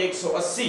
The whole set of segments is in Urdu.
180।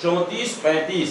34-35।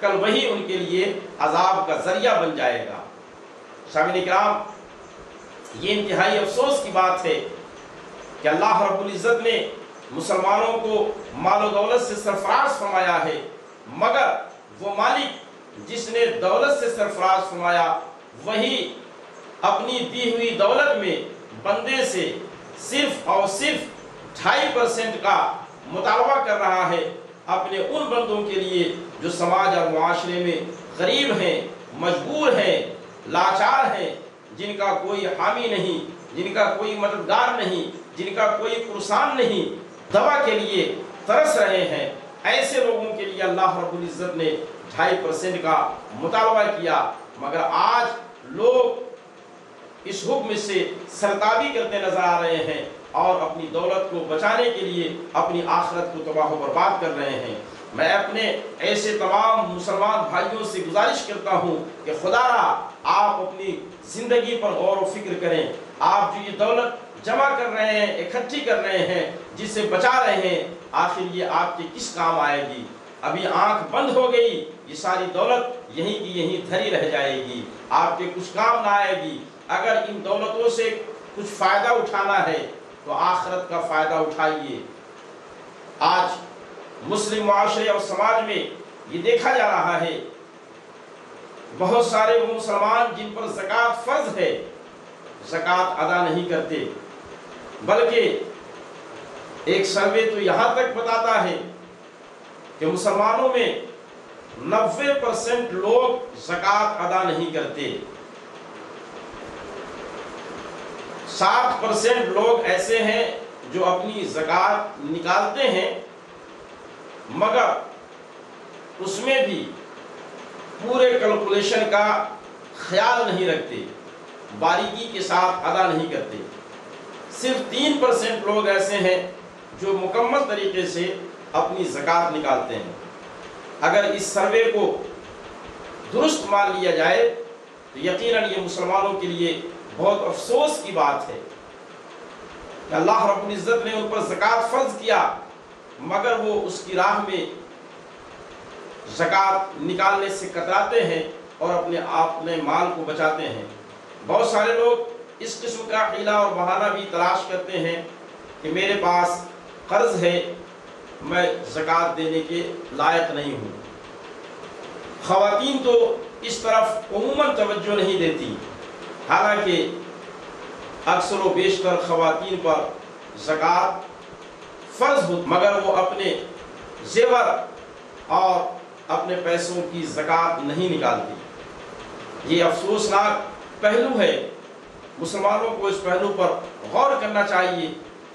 کل وہی ان کے لیے عذاب کا ذریعہ بن جائے گا۔ سامعین کرام، یہ انتہائی افسوس کی بات ہے کہ اللہ رب العزت نے مسلمانوں کو مال و دولت سے سرفراز فرمایا ہے، مگر وہ مالک جس نے دولت سے سرفراز فرمایا وہی اپنی دی ہوئی دولت میں بندے سے صرف اور صرف 2.5% کا مطالبہ کر رہا ہے اپنے ان بندوں کے لیے جو سماج اور معاشرے میں غریب ہیں، مجبور ہیں، لاچار ہیں، جن کا کوئی حامی نہیں، جن کا کوئی مددگار نہیں، جن کا کوئی پرسان نہیں، دوا کے لیے ترس رہے ہیں۔ ایسے لوگوں کے لیے اللہ رب العزت نے 2.5% کا مطالبہ کیا، مگر آج لوگ اس حکم سے سرتابی کرتے نظر آ رہے ہیں اور اپنی دولت کو بچانے کے لیے اپنی آخرت کو تباہ و برباد کر رہے ہیں۔ میں اپنے ایسے تمام مسلمان بھائیوں سے گزارش کرتا ہوں کہ خدا را آپ اپنی زندگی پر غور و فکر کریں۔ آپ جو یہ دولت جمع کر رہے ہیں، اکٹھی کر رہے ہیں، جسے بچا رہے ہیں، آخر یہ آپ کے کس کام آئے گی؟ ابھی آنکھ بند ہو گئی، یہ ساری دولت یہیں کی یہیں دھری رہ جائے گی، آپ کے کچھ کام نہ آئے گی۔ اگر ان دولتوں سے کچھ فائدہ اٹھانا ہے تو آخرت کا فائدہ اٹھائیے۔ آج مسلم معاشرے اور سماج میں یہ دیکھا جا رہا ہے، بہت سارے وہ مسلمان جن پر زکوٰۃ فرض ہے زکوٰۃ ادا نہیں کرتے، بلکہ ایک سروے تو یہاں تک بتاتا ہے کہ مسلمانوں میں 90% لوگ زکوٰۃ ادا نہیں کرتے، 60% لوگ ایسے ہیں جو اپنی زکوٰۃ نکالتے ہیں، مگر اس میں بھی پورے کیلکولیشن کا خیال نہیں رکھتے، باریکی کے ساتھ ادا نہیں کرتے۔ صرف 3% لوگ ایسے ہیں جو مکمل طریقے سے اپنی زکوٰۃ نکالتے ہیں۔ اگر اس سروے کو درست مان لیا جائے تو یقیناً یہ مسلمانوں کے لیے بہت افسوس کی بات ہے کہ اللہ رب العزت نے ان پر زکوٰۃ فرض کیا، مگر وہ اس کی راہ میں زکوٰۃ نکالنے سے کتراتے ہیں اور اپنے مال کو بچاتے ہیں۔ بہت سارے لوگ اس قسم کا حیلہ اور بہانہ بھی تلاش کرتے ہیں کہ میرے پاس قرض ہے، میں زکوٰۃ دینے کے لائق نہیں ہوں۔ خواتین تو اس طرف عموماً توجہ نہیں دیتی، حالانکہ اکثر و بیشتر خواتین پر زکوٰۃ فرض ہو، مگر وہ اپنے زیور اور اپنے پیسوں کی زکوٰۃ نہیں نکالتی۔ یہ افسوسناک پہلو ہے، مسلمانوں کو اس پہلو پر غور کرنا چاہیے۔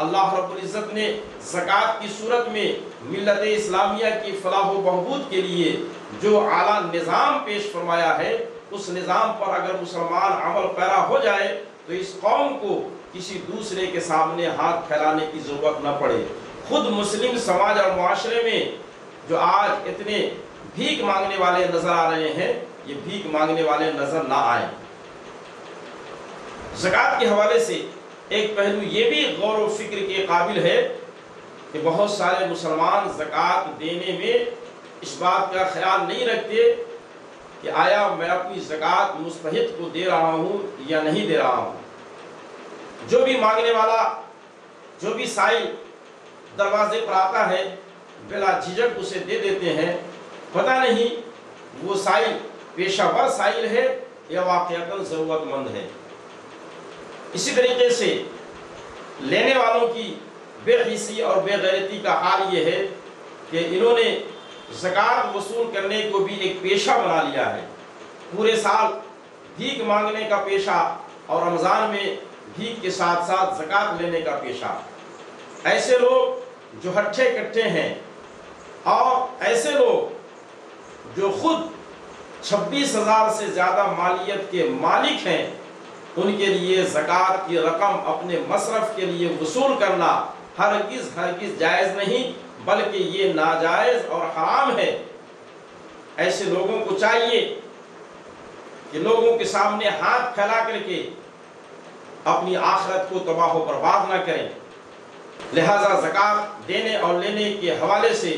اللہ رب العزت نے زکوٰۃ کی صورت میں ملت اسلامیہ کی فلاح و بہبود کے لیے جو اعلیٰ نظام پیش فرمایا ہے، اس نظام پر اگر مسلمان عمل پیرا ہو جائے تو اس قوم کو کسی دوسرے کے سامنے ہاتھ پھیلانے کی ضرورت نہ پڑے۔ خود مسلم سماج اور معاشرے میں جو آج اتنے بھیک مانگنے والے نظر آ رہے ہیں، یہ بھیک مانگنے والے نظر نہ آئیں۔ زکوٰۃ کے حوالے سے ایک پہلو یہ بھی غور و فکر کے قابل ہے کہ بہت سارے مسلمان زکوٰۃ دینے میں اس بات کا خیال نہیں رکھتے کہ آیا میں اپنی زکوٰۃ مستحق کو دے رہا ہوں یا نہیں دے رہا ہوں۔ جو بھی مانگنے والا، جو بھی سائل دروازے پر آتا ہے، بلا جھجک اسے دے دیتے ہیں، پتہ نہیں وہ سائل پیشہ ور سائل ہے یا واقعتاً ضرورت مند ہے۔ اسی طریقے سے لینے والوں کی بے حسی اور بے غیرتی کا حال یہ ہے کہ انہوں نے زکوٰۃ وصول کرنے کو بھی ایک پیشہ بنا لیا ہے۔ پورے سال بھیک مانگنے کا پیشہ اور رمضان میں بھیک کے ساتھ ساتھ زکوٰۃ لینے کا پیشہ۔ ایسے لوگ جو ہٹھے کٹھے ہیں اور ایسے لوگ جو خود 26,000 سے زیادہ مالیت کے مالک ہیں، ان کے لیے زکوٰۃ کی رقم اپنے مصرف کے لیے وصول کرنا ہرگز جائز نہیں، بلکہ یہ ناجائز اور حرام ہے۔ ایسے لوگوں کو چاہیے کہ لوگوں کے سامنے ہاتھ پھیلا کر کے اپنی آخرت کو تباہ و برباد نہ کریں۔ لہذا زکوٰۃ دینے اور لینے کے حوالے سے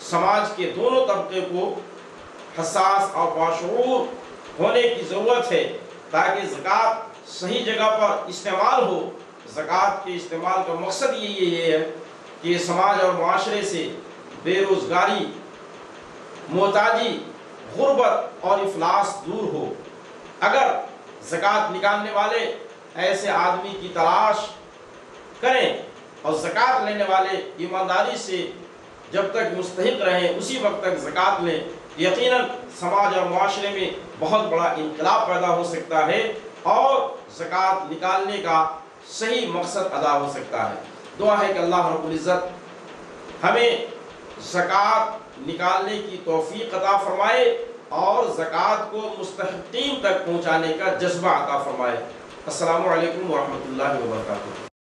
سماج کے دونوں طبقے کو حساس اور باشعور ہونے کی ضرورت ہے تاکہ زکوٰۃ صحیح جگہ پر استعمال ہو۔ زکوٰۃ کے استعمال کا مقصد یہ ہے کہ سماج اور معاشرے سے بے روزگاری، محتاجی، غربت اور افلاس دور ہو۔ اگر زکوٰۃ نکالنے والے ایسے آدمی کی تلاش کریں اور زکوٰۃ لینے والے ایمانداری سے جب تک مستحق رہیں اسی وقت تک زکوٰۃ لیں، یقیناً سماج اور معاشرے میں بہت بڑا انقلاب پیدا ہو سکتا ہے اور زکوٰۃ نکالنے کا صحیح مقصد ادا ہو سکتا ہے۔ دعا ہے کہ اللہ رب العزت ہمیں زکوٰۃ نکالنے کی توفیق عطا فرمائے اور زکوٰۃ کو مستحقین تک پہنچانے کا جذبہ عطا فرمائے۔ السلام علیکم ورحمۃ اللہ وبرکاتہ۔